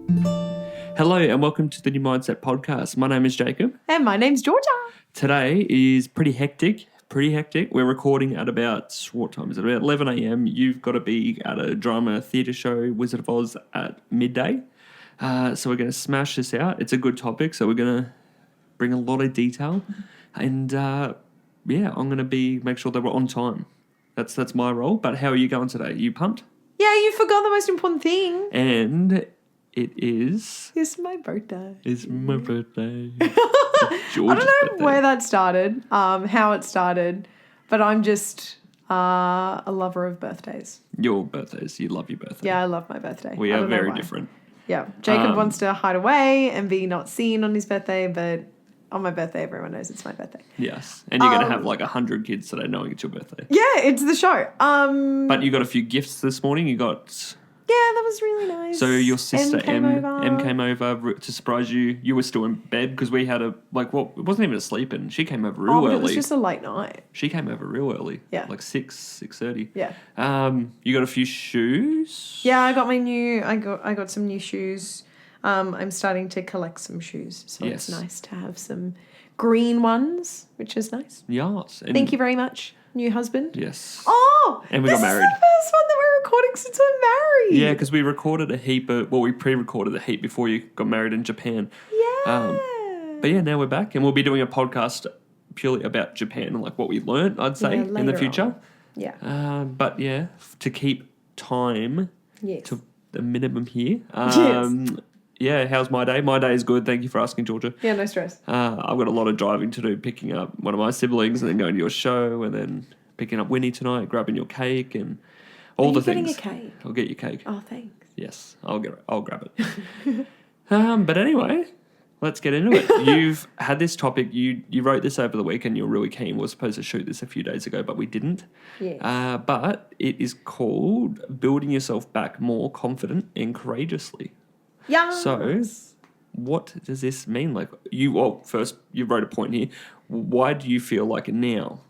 Hello and welcome to the New Mindset Podcast. My name is Jacob. And my name's Georgia. Today is pretty hectic. We're recording at about, what time is it? About 11 a.m. You've got to be at a drama theatre show, Wizard of Oz, at midday. So we're going to smash this out. It's a good topic, so we're going to bring a lot of detail. And I'm going to make sure that we're on time. That's my role. But how are you going today? Are you pumped? Yeah, you forgot the most important thing. And it is... It's my birthday. It's my birthday. I don't know where that started, how it started, but I'm just a lover of birthdays. Your birthdays. You love your birthday. Yeah, I love my birthday. We are very different. Yeah. Jacob wants to hide away and be not seen on his birthday, but on my birthday, everyone knows it's my birthday. Yes. And you're going to have like 100 kids today knowing it's your birthday. Yeah, it's the show. But you got a few gifts this morning. You got... Yeah, that was really nice. So your sister M came over to surprise you. You were still in bed because we had it wasn't even a sleep in. She came over real early. It was just a late night. She came over real early. Yeah. Like 6:30. Yeah. You got a few shoes? Yeah, I got some new shoes. I'm starting to collect some shoes. So yes. It's nice to have some green ones, which is nice. Yes. And thank you very much, new husband. Yes. Oh, and we got married. This is the first one that we're recording since we're married. Yeah, because we recorded we pre-recorded a heap before you got married in Japan. Yeah. But yeah, now we're back and we'll be doing a podcast purely about Japan and like what we learned, I'd say, in the future. On. Yeah. But yeah, to keep time to the minimum here. Yes. Yeah, how's my day? My day is good. Thank you for asking, Georgia. Yeah, no stress. I've got a lot of driving to do, picking up one of my siblings and then going to your show and then picking up Winnie tonight, grabbing your cake and all the things. Getting a cake? I'll get your cake. Oh, thanks. Yes, I'll grab it. But anyway, let's get into it. You've had this topic. You wrote this over the weekend. You're really keen. We were supposed to shoot this a few days ago, but we didn't. Yes. But it is called Building Yourself Back More Confident and Courageously. Yeah. So, what does this mean? Like, first, you wrote a point here. Why do you feel like now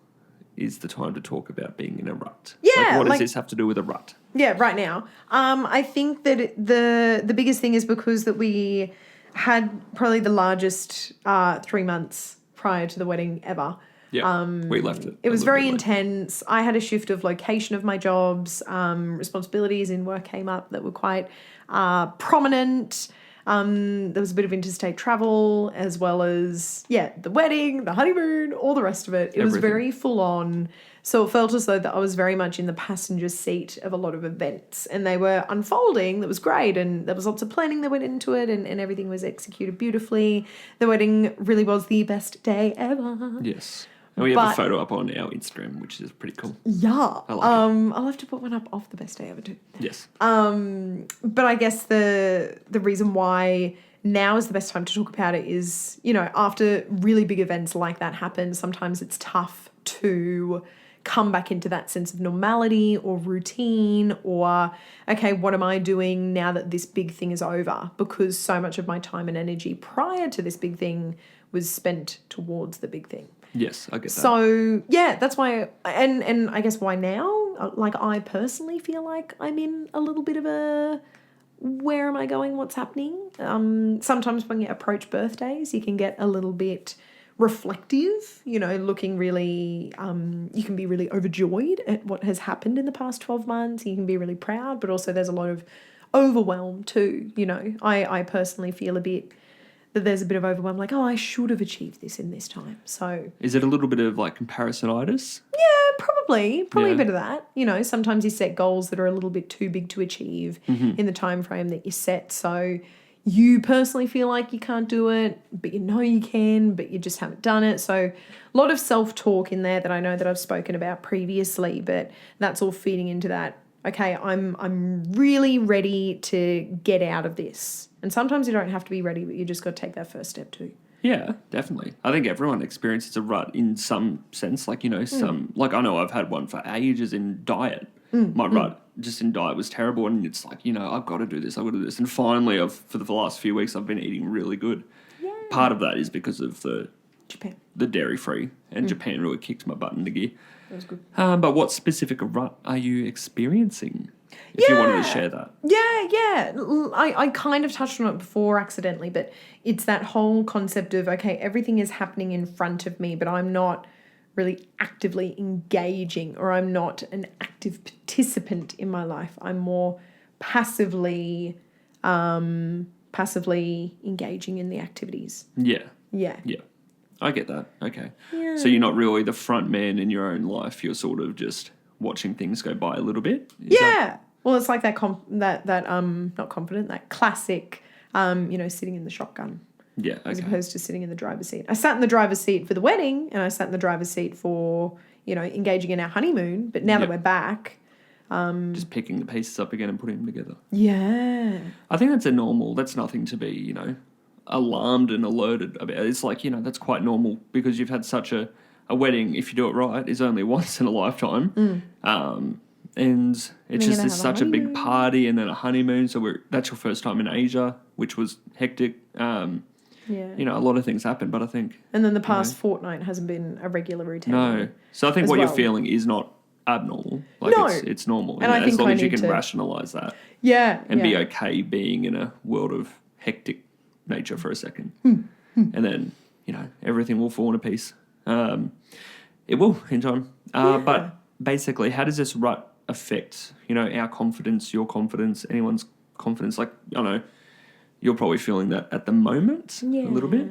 is the time to talk about being in a rut? Yeah. What does this have to do with a rut? Yeah, right now. I think that the biggest thing is because that we had probably the largest 3 months prior to the wedding ever. Yeah, we left it. It was very intense. I had a shift of location of my jobs. Responsibilities in work came up that were quite prominent. There was a bit of interstate travel as well as, the wedding, the honeymoon, all the rest of it. It was very full on. So it felt as though that I was very much in the passenger seat of a lot of events and they were unfolding. That was great. And there was lots of planning that went into it and everything was executed beautifully. The wedding really was the best day ever. Yes. And we have a photo up on our Instagram, which is pretty cool. Yeah. I like it. I'll have to put one up of the best day ever too. Yes. But I guess the reason why now is the best time to talk about it is, after really big events like that happen, sometimes it's tough to come back into that sense of normality or routine or, okay, what am I doing now that this big thing is over? Because so much of my time and energy prior to this big thing was spent towards the big thing. Yes, I get that. So, yeah, that's why, and I guess why now, like I personally feel like I'm in a little bit of a, where am I going, what's happening? Sometimes when you approach birthdays, you can get a little bit reflective, looking really, you can be really overjoyed at what has happened in the past 12 months. You can be really proud, but also there's a lot of overwhelm too, I personally feel that there's a bit of overwhelm, like, oh, I should have achieved this in this time. So is it a little bit of like comparisonitis? Yeah, probably a bit of that. Sometimes you set goals that are a little bit too big to achieve in the time frame that you set. So you personally feel like you can't do it, but you can, but you just haven't done it. So a lot of self-talk in there that I know that I've spoken about previously, but that's all feeding into that. Okay, I'm really ready to get out of this. And sometimes you don't have to be ready, but you just got to take that first step too. Yeah, definitely. I think everyone experiences a rut in some sense. Like, like I know I've had one for ages in diet. My rut just in diet was terrible. And it's like, I've got to do this. And finally, for the last few weeks, I've been eating really good. Yeah. Part of that is because of the dairy-free. And Japan really kicked my butt into gear. That was good. But what specific rut are you experiencing? If you wanted to share that. Yeah. I kind of touched on it before accidentally, but it's that whole concept of, okay, everything is happening in front of me, but I'm not really actively engaging, or I'm not an active participant in my life. I'm more passively engaging in the activities. Yeah. Yeah. I get that. Okay. Yeah. So you're not really the front man in your own life. You're sort of just watching things go by a little bit. Well, it's like that not confident, that classic, sitting in the shotgun. Yeah, okay. As opposed to sitting in the driver's seat. I sat in the driver's seat for the wedding, and I sat in the driver's seat for, engaging in our honeymoon. But now that we're back, just picking the pieces up again and putting them together. Yeah. I think that's nothing to be, alarmed and alerted about. It's like, that's quite normal because you've had such a wedding, if you do it right, is only once in a lifetime. And it's just such a big party, and then a honeymoon. So that's your first time in Asia, which was hectic. A lot of things happen, but I think... And then the past fortnight hasn't been a regular routine. No. So I think what you're feeling is not abnormal. Like no. It's normal. And I think as long as you can rationalise that. Yeah. And be okay being in a world of hectic nature for a second. And then, everything will fall into piece. It will in time. But basically, how does this rut affect, our confidence, your confidence, anyone's confidence? Like, I know, you're probably feeling that at the moment a little bit.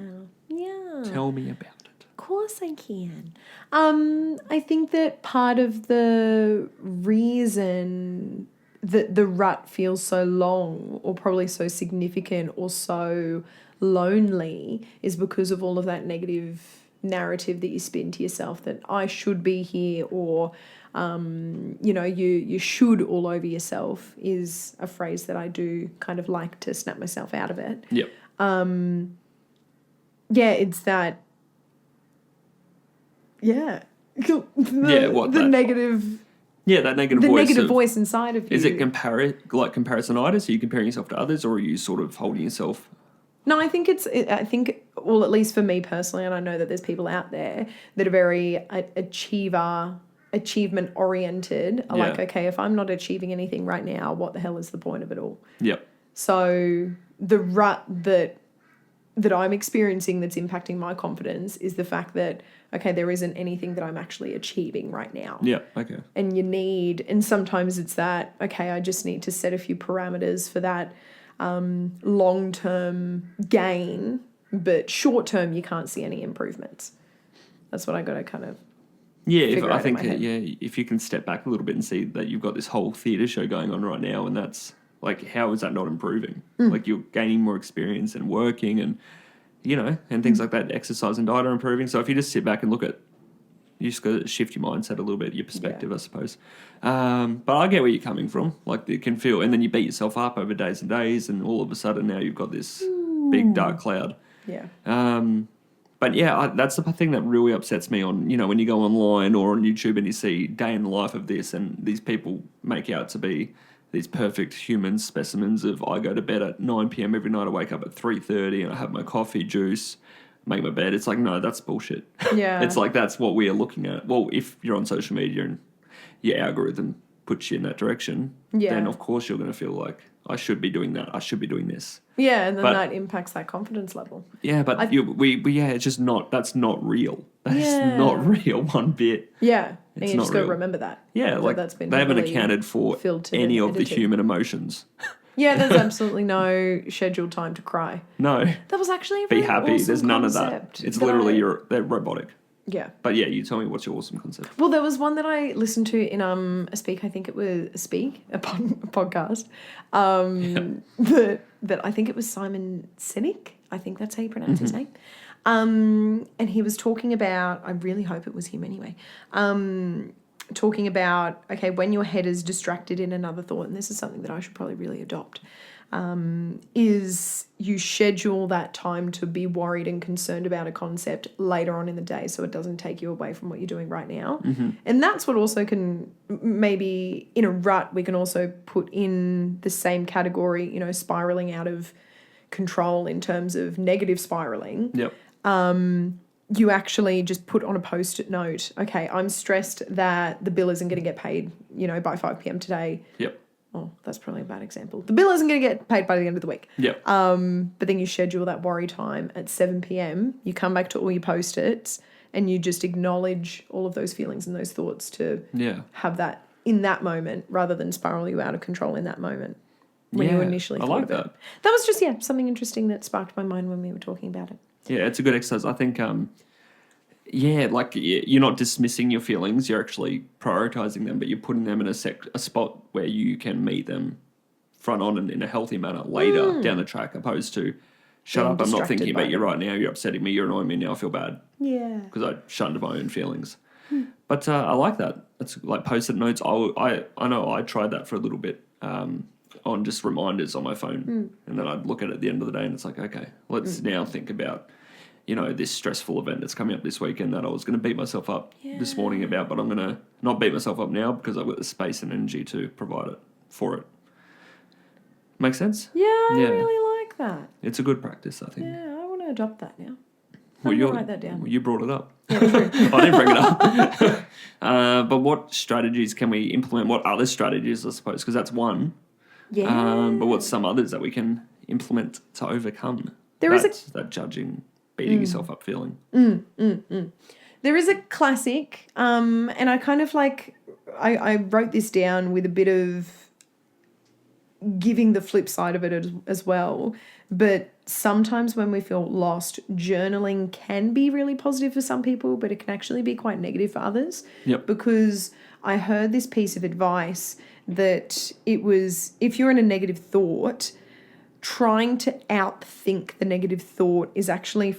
Yeah. Tell me about it. Of course I can. I think that part of the reason that the rut feels so long, or probably so significant, or so lonely, is because of all of that negative narrative that you spin to yourself, that I should be here, or you should all over yourself, is a phrase that I do kind of like to snap myself out of it. Yep. It's that. Yeah. That negative. Yeah, that negative the voice. The negative voice inside of you. Is it comparisonitis? Are you comparing yourself to others, or are you sort of holding yourself? No, I think well, at least for me personally, and I know that there's people out there that are very achievement oriented, are like, okay, if I'm not achieving anything right now, what the hell is the point of it all? Yep. So the rut that I'm experiencing that's impacting my confidence is the fact that, okay, there isn't anything that I'm actually achieving right now. Yeah, okay. And sometimes it's that, okay, I just need to set a few parameters for that long-term gain, but short-term you can't see any improvements. That's what I got to kind of if you can step back a little bit and see that you've got this whole theatre show going on right now, and that's like, how is that not improving? Like, you're gaining more experience and working and, and things like that. Exercise and diet are improving. So if you just sit back and look at, you just got to shift your mindset a little bit, your perspective, I suppose. But I get where you're coming from. Like, it can feel, and then you beat yourself up over days and days, and all of a sudden now you've got this big dark cloud. Yeah. But that's the thing that really upsets me on, when you go online or on YouTube and you see day in the life of this, and these people make out to be these perfect human specimens of, I go to bed at 9 p.m. every night, I wake up at 3:30 and I have my coffee, juice, make my bed. It's like, no, that's bullshit. Yeah. It's like, that's what we are looking at. Well, if you're on social media and your algorithm puts you in that direction, then of course you're going to feel like, I should be doing that. I should be doing this. Yeah, and then that impacts that confidence level. Yeah, but it's just not, that's not real. That's not real one bit. Yeah, it's and you just got to remember that. Yeah, like, that's been, they haven't accounted for any of the human emotions. Yeah, there's absolutely no scheduled time to cry. No. That was actually a really Be happy. awesome There's none concept. of that. It's literally, they're robotic. Yeah. But yeah, you tell me what's your awesome concept. Well, there was one that I listened to in a podcast. That I think it was Simon Sinek. I think that's how you pronounce his name. And he was talking about, I really hope it was him anyway, talking about, okay, when your head is distracted in another thought, and this is something that I should probably really adopt, is you schedule that time to be worried and concerned about a concept later on in the day, so it doesn't take you away from what you're doing right now. And that's what also can, maybe in a rut, we can also put in the same category, spiraling out of control in terms of negative spiraling. Yep. You actually just put on a post-it note, okay, I'm stressed that the bill isn't going to get paid, by 5 p.m. today. Yep. Oh, that's probably a bad example. The bill isn't going to get paid by the end of the week. Yeah. But then you schedule that worry time at 7 p.m. You come back to all your post-its and you just acknowledge all of those feelings and those thoughts to have that in that moment rather than spiral you out of control in that moment when you initially thought of it. That was just, something interesting that sparked my mind when we were talking about it. Yeah, it's a good exercise. I think, you're not dismissing your feelings. You're actually prioritizing them, but you're putting them in a spot where you can meet them front on and in a healthy manner later down the track, opposed to shut up, I'm not thinking about you right now, you're upsetting me, you're annoying me, now I feel bad. Yeah. Because I shut into my own feelings. But I like that. It's like post-it notes. I know I tried that for a little bit on just reminders on my phone. And then I'd look at it at the end of the day and it's like, okay, let's now think about, this stressful event that's coming up this weekend that I was going to beat myself up this morning about, but I'm going to not beat myself up now because I've got the space and energy to provide it for it. Make sense? Yeah, I really like that. It's a good practice, I think. Yeah, I want to adopt that now. Write that down. You brought it up. I didn't bring it up. But what strategies can we implement? What other strategies, I suppose? Because that's one. Yeah. But what's some others that we can implement to overcome that judging, beating yourself up feeling? There is a classic, and I kind of I wrote this down with a bit of giving the flip side of it as well. But sometimes when we feel lost, journaling can be really positive for some people, but it can actually be quite negative for others. Yep. Because I heard this piece of advice that it was, if you're in a negative thought, trying to outthink the negative thought is actually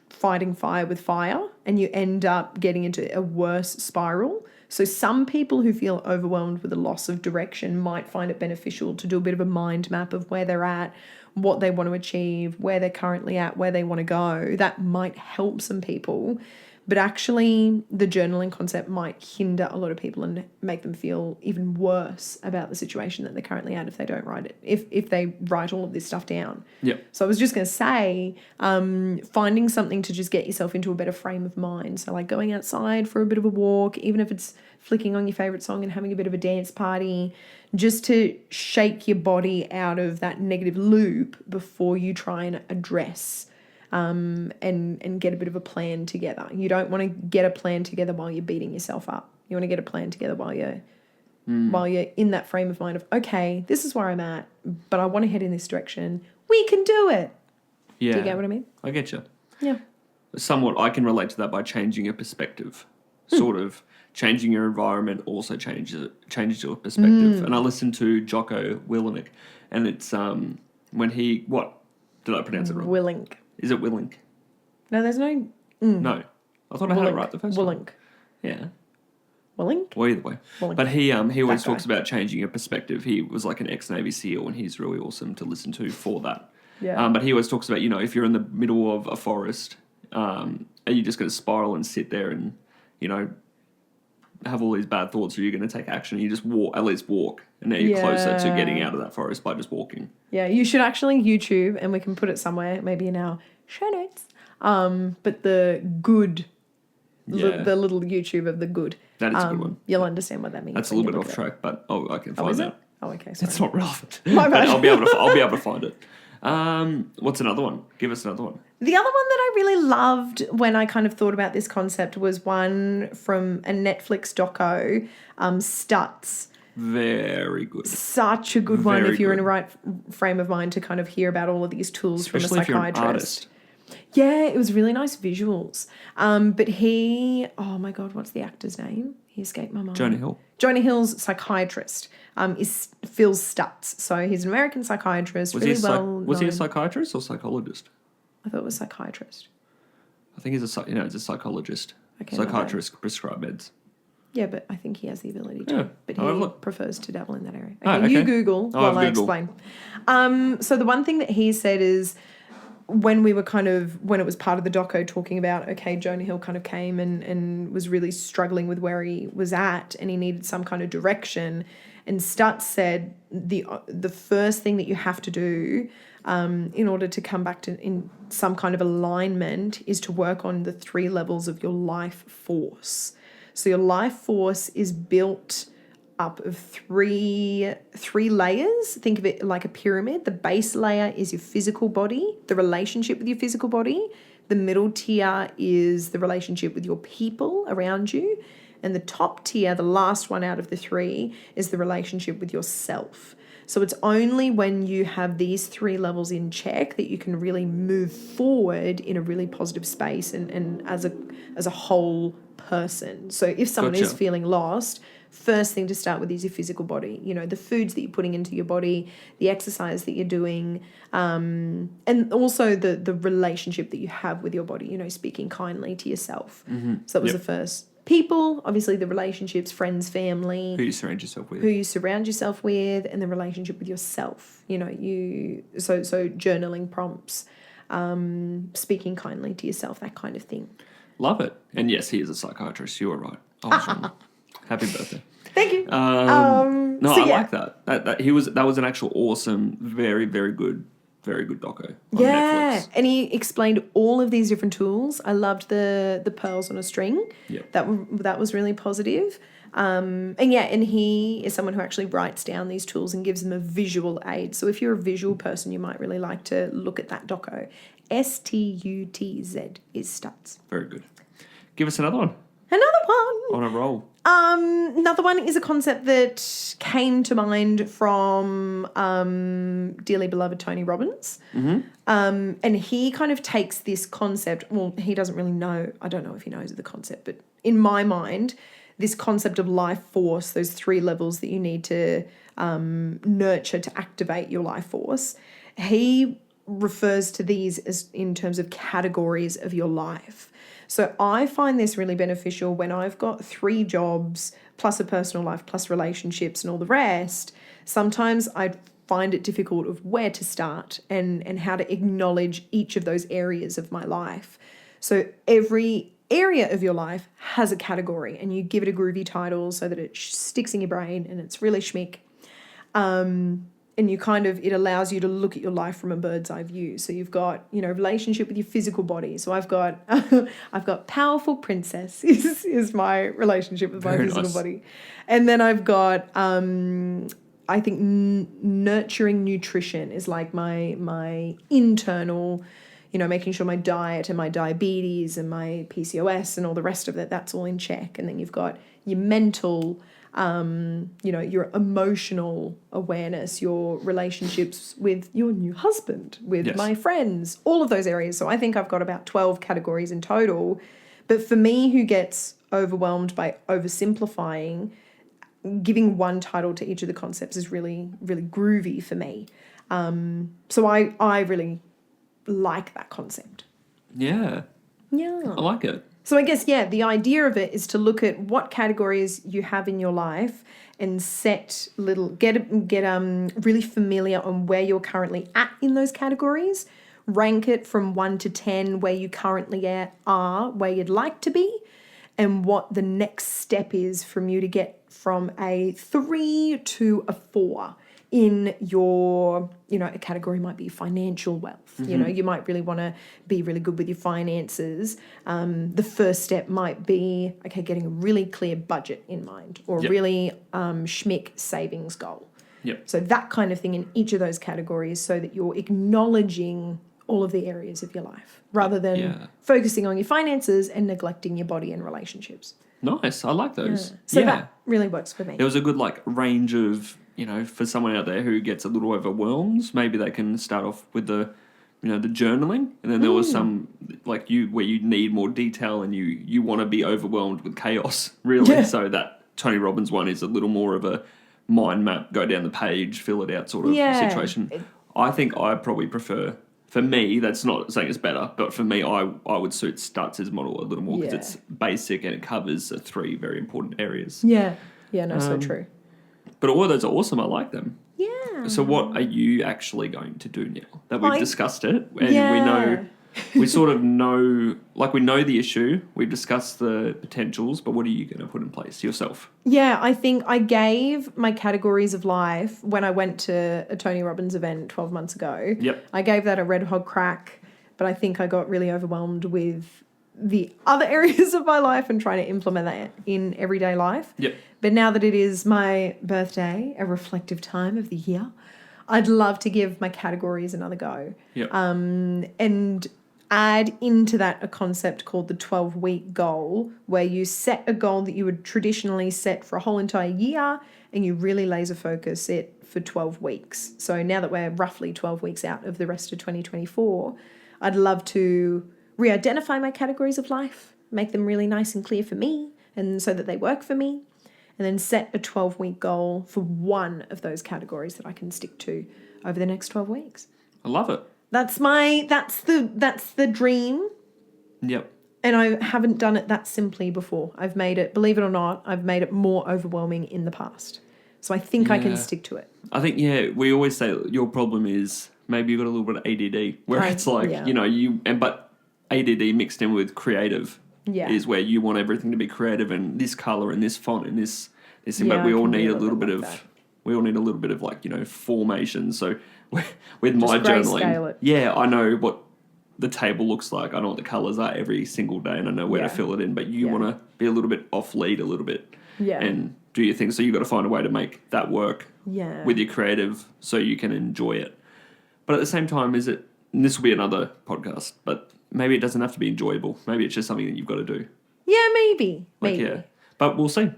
fighting fire with fire, and you end up getting into a worse spiral. So some people who feel overwhelmed with a loss of direction might find it beneficial to do a bit of a mind map of where they're at, what they want to achieve, where they're currently at, where they want to go. That might help some people. But actually, the journaling concept might hinder a lot of people and make them feel even worse about the situation that they're currently at if they don't write it, if they write all of this stuff down. Yeah. So I was just going to say, finding something to just get yourself into a better frame of mind. So like going outside for a bit of a walk, even if it's flicking on your favourite song and having a bit of a dance party, just to shake your body out of that negative loop before you try and address and get a bit of a plan together. You don't want to get a plan together while you're beating yourself up. You want to get a plan together while you're in that frame of mind of, okay, this is where I'm at, but I want to head in this direction. We can do it. Yeah. Do you get what I mean? I get you. Yeah. Somewhat, I can relate to that by changing your perspective. Sort of changing your environment also changes your perspective. And I listened to Jocko Willink, and it's when he, what did I pronounce it wrong? Willink. Is it Willink? No, there's no. No, I thought I had it right the first time. Willink. Yeah. Willink? Well, either way. Willink. But he always talks about changing your perspective. He was like an ex-Navy SEAL, and he's really awesome to listen to for that. Yeah. But he always talks about, if you're in the middle of a forest, are you just going to spiral and sit there and, have all these bad thoughts, or you're going to take action? You just walk, at least walk, and now you're closer to getting out of that forest by just walking. Yeah, you should actually YouTube, and we can put it somewhere, maybe in our show notes. But the good, the little YouTube of the good. That is a good one. You'll understand what that means. That's a little bit off track, but I can find that. Oh, okay, sorry. It's not relevant. My bad. But I'll be able to find it. What's another one? Give us another one. The other one that I really loved when I kind of thought about this concept was one from a Netflix doco, Stutz. Very good. Such a good one if you're in a right frame of mind to kind of hear about all of these tools especially from a psychiatrist. If you're an artist. Yeah, it was really nice visuals. But he, oh my God, what's the actor's name? He escaped my mind. Jonah Hill. Jonah Hill's psychiatrist is Phil Stutz. So he's an American psychiatrist. Was he a psychiatrist or psychologist? I thought it was psychiatrist. I think he's it's a psychologist. Okay, Psychiatrists prescribe meds. Yeah, but I think he has the ability to. Yeah. But he prefers to dabble in that area. Okay, you Google I'll while I Google. explain. So the one thing that he said is when we were when it was part of the doco talking about, okay, Jonah Hill kind of came and was really struggling with where he was at and he needed some kind of direction. And Stutz said the first thing that you have to do in order to come back to in some kind of alignment is to work on the 3 levels of your life force. So your life force is built up of three layers. Think of it like a pyramid. The base layer is your physical body, the relationship with your physical body. The middle tier is the relationship with your people around you. And the top tier, the last one out of the three, is the relationship with yourself. So it's only when you have these three levels in check that you can really move forward in a really positive space and as a whole person. So if someone is feeling lost, first thing to start with is your physical body. You know, the foods that you're putting into your body, the exercise that you're doing, and also the relationship that you have with your body, you know, speaking kindly to yourself. Mm-hmm. So that was the first. People, obviously the relationships, friends, family. Who you surround yourself with. And the relationship with yourself. You know, so journaling prompts, speaking kindly to yourself, that kind of thing. Love it. And yes, he is a psychiatrist. You were right. I was wrong. Happy birthday. Thank you. Like that. That was an actual awesome, very, very good doco on Netflix. And he explained all of these different tools. I loved the pearls on a string. Yep. That was really positive. And he is someone who actually writes down these tools and gives them a visual aid. So if you're a visual person, you might really like to look at that doco. STUTZ is Stutz. Very good. Give us another one. Another one. On a roll. Another one is a concept that came to mind from dearly beloved Tony Robbins. Mm-hmm. And he kind of takes this concept, well, he doesn't really know, I don't know if he knows the concept, but in my mind, this concept of life force, those three levels that you need to nurture to activate your life force, he refers to these as in terms of categories of your life. So I find this really beneficial when I've got 3 jobs plus a personal life plus relationships and all the rest. Sometimes I find it difficult of where to start and how to acknowledge each of those areas of my life. So every area of your life has a category and you give it a groovy title so that it sticks in your brain and it's really schmick. And you it allows you to look at your life from a bird's eye view. So you've got, relationship with your physical body. So I've got powerful princess is my relationship with my physical body. And then I've got, I think nurturing nutrition is like my internal, making sure my diet and my diabetes and my PCOS and all the rest of it, that's all in check. And then you've got your mental, your emotional awareness, your relationships with your new husband, with my friends, all of those areas. So I think I've got about 12 categories in total. But for me, who gets overwhelmed by oversimplifying, giving one title to each of the concepts is really, really groovy for me. So I really like that concept. Yeah. Yeah. I like it. So I guess, the idea of it is to look at what categories you have in your life and get really familiar on where you're currently at in those categories. Rank it from 1 to 10 where you currently are, where you'd like to be, and what the next step is from you to get from a 3 to a 4 in your, a category might be financial wealth. Mm-hmm. You might really want to be really good with your finances. The first step might be, getting a really clear budget in mind or a really schmick savings goal. Yep. So that kind of thing in each of those categories so that you're acknowledging all of the areas of your life rather than focusing on your finances and neglecting your body and relationships. Nice. I like those. Yeah. So that really works for me. There was a good range of, for someone out there who gets a little overwhelmed, maybe they can start off with the journaling. And then there was some where you need more detail and you want to be overwhelmed with chaos, really. Yeah. So that Tony Robbins one is a little more of a mind map, go down the page, fill it out sort of situation. I think I probably prefer... For me, that's not saying it's better, but for me, I would suit Stutz's model a little more because it's basic and it covers 3 very important areas. Yeah. Yeah, no, so true. But all of those are awesome. I like them. Yeah. So what are you actually going to do now that we've discussed it? And we know, we sort of know, we know the issue. We've discussed the potentials, but what are you going to put in place yourself? Yeah, I think I gave my categories of life when I went to a Tony Robbins event 12 months ago. Yep. I gave that a red hot crack, but I think I got really overwhelmed with the other areas of my life and trying to implement that in everyday life. Yep. But now that it is my birthday, a reflective time of the year, I'd love to give my categories another go. Yep. And add into that a concept called the 12-week goal, where you set a goal that you would traditionally set for a whole entire year and you really laser focus it for 12 weeks. So now that we're roughly 12 weeks out of the rest of 2024, I'd love to re-identify my categories of life, make them really nice and clear for me and so that they work for me, and then set a 12-week goal for one of those categories that I can stick to over the next 12 weeks. I love it. That's the dream. Yep. And I haven't done it that simply before. I've made it, believe it or not, I've made it more overwhelming in the past. So I think I can stick to it. I think, we always say your problem is maybe you've got a little bit of ADD, where it's like, but ADD mixed in with creative is where you want everything to be creative and this color and this font and this thing, but we all need a little bit of, formation. So with my journaling, I know what the table looks like. I know what the colours are every single day and I know where to fill it in, but you want to be a little bit off lead a little bit and do your thing. So you've got to find a way to make that work with your creative so you can enjoy it. But at the same time, and this will be another podcast, but maybe it doesn't have to be enjoyable. Maybe it's just something that you've got to do. Yeah, maybe. But we'll see.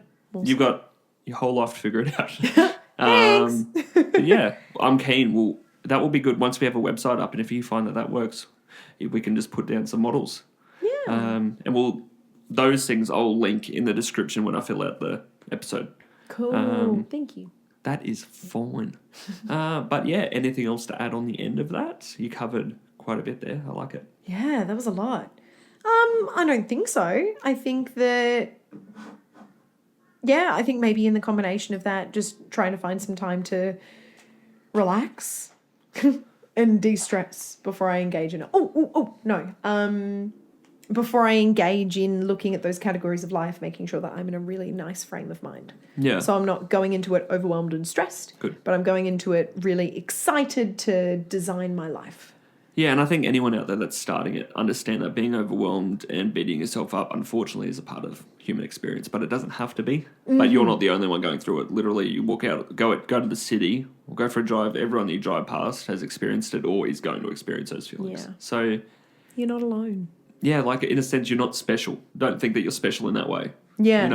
You've got your whole life to figure it out. Thanks. But I'm keen. That will be good once we have a website up, and if you find that works, we can just put down some models. Yeah. And those things I'll link in the description when I fill out the episode. Cool. Thank you. That is fine. But anything else to add on the end of that? You covered quite a bit there. I like it. Yeah, that was a lot. I don't think so. I think that, I think maybe in the combination of that, just trying to find some time to relax and de-stress before I engage in it. Before I engage in looking at those categories of life, making sure that I'm in a really nice frame of mind. Yeah. So I'm not going into it overwhelmed and stressed. Good. But I'm going into it really excited to design my life. Yeah, and I think anyone out there that's starting it, understand that being overwhelmed and beating yourself up, unfortunately, is a part of human experience, but it doesn't have to be. Mm-hmm. But you're not the only one going through it. Literally, you walk out, go to the city, or go for a drive. Everyone that you drive past has experienced it or is going to experience those feelings. Yeah. So you're not alone. Yeah, like in a sense, you're not special. Don't think that you're special in that way. Yeah.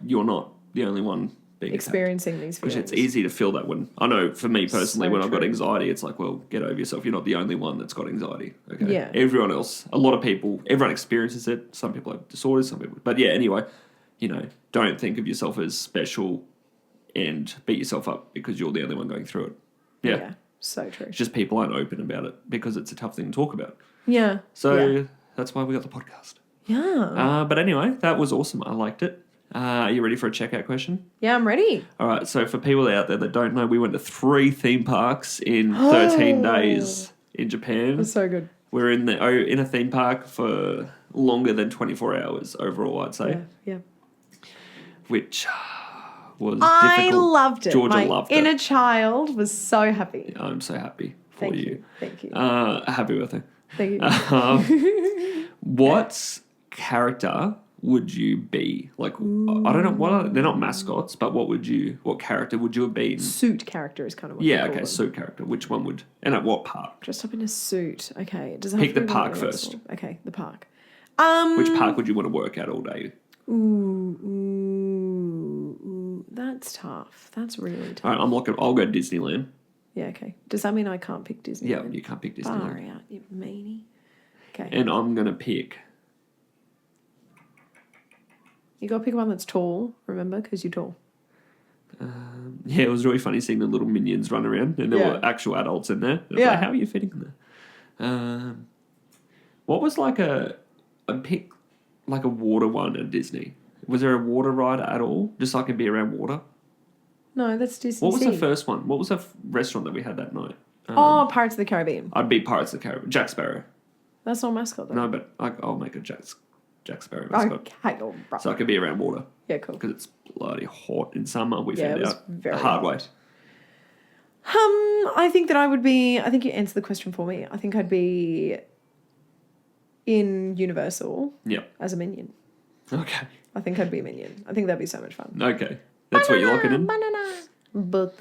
You're not the only one being experiencing these feelings. Because it's easy to feel that when, I know for me personally, when I've got anxiety, it's like, well, get over yourself. You're not the only one that's got anxiety. Okay. Yeah. Everyone else, a lot of people, everyone experiences it. Some people have disorders, some people. But anyway, don't think of yourself as special and beat yourself up because you're the only one going through it. Yeah. So true. It's just people aren't open about it because it's a tough thing to talk about. Yeah. So that's why we got the podcast. Yeah. But anyway, that was awesome. I liked it. Are you ready for a checkout question? Yeah, I'm ready. All right. So for people out there that don't know, we went to 3 theme parks in 13 days in Japan. That's so good. We're in a theme park for longer than 24 hours overall, I'd say. Yeah. Which was difficult. I loved it. Georgia My loved it. inner child was so happy. I'm so happy for you. Thank you. Happy birthday. Thank you. What character would you be? Like, I don't know. They're not mascots, but what character would you have been? Suit character is kind of what you call them. Suit character. Which one would, and at what park? Dressed up in a suit. Okay. Does it Pick the park first. Okay, the park. Which park would you want to work at all day? Ooh, that's tough. That's really tough. All right, I'll go Disneyland. Yeah, okay. Does that mean I can't pick Disneyland? Yeah, you can't pick Disneyland. Far out, you meanie. Okay. And I'm going to pick... You got to pick one that's tall, remember, because you're tall. It was really funny seeing the little minions run around, and there were actual adults in there. Like, how are you fitting in there? What was like a pick, like a water one at Disney? Was there a water ride at all? Just so I could be around water? No, that's Disney. What was the first one? What was the restaurant that we had that night? Pirates of the Caribbean. I'd be Pirates of the Caribbean. Jack Sparrow. That's not a mascot, though. No, but I'll make a Jack Sparrow mascot. Okay, so I could be around water. Yeah, cool. Because it's bloody hot in summer. We found it was out very the hard way. I think that I would be... I think you answered the question for me. I think I'd be in Universal Yep. as a minion. Okay. I think I'd be a minion. I think that'd be so much fun. Okay. That's what you're locking in? Banana. But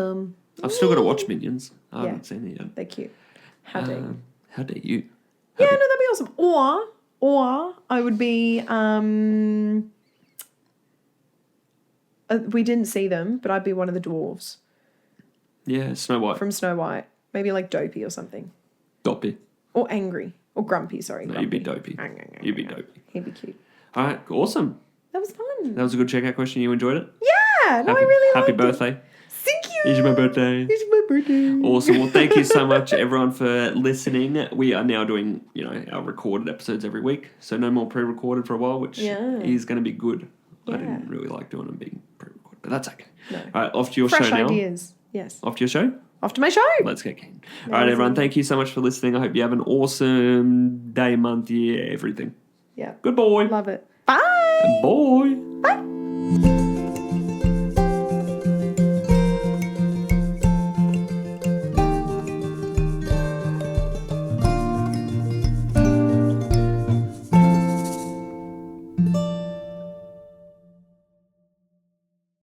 I've still got to watch Minions. I Yeah. haven't seen it yet. they're cute. How dare you? How dare you? Yeah, no, that'd be awesome. Or I would be we didn't see them, but I'd be one of the dwarves Yeah, Snow White. from Snow White. Maybe like Dopey or something. Dopey. Or Angry. Or Grumpy, sorry. No, Grumpy. you'd be Dopey. You'd be Dopey. He'd be cute. All right, awesome. That was fun. That was a good checkout question. You enjoyed it? Yeah, no, I really liked Happy it. birthday. Thank you. It's my birthday. It's my birthday. Awesome. Well, thank you so much, everyone, for listening. We are now doing, our recorded episodes every week. So no more pre-recorded for a while, which is going to be good. Yeah. I didn't really like doing them being pre-recorded, but that's okay. No. All right, off to your Fresh show now. ideas. Yes. Off to your show? Off to my show. Let's get keen. All right, everyone. Thank you so much for listening. I hope you have an awesome day, month, year, everything. Yeah. Good boy. Love it. Bye. Boy. Bye.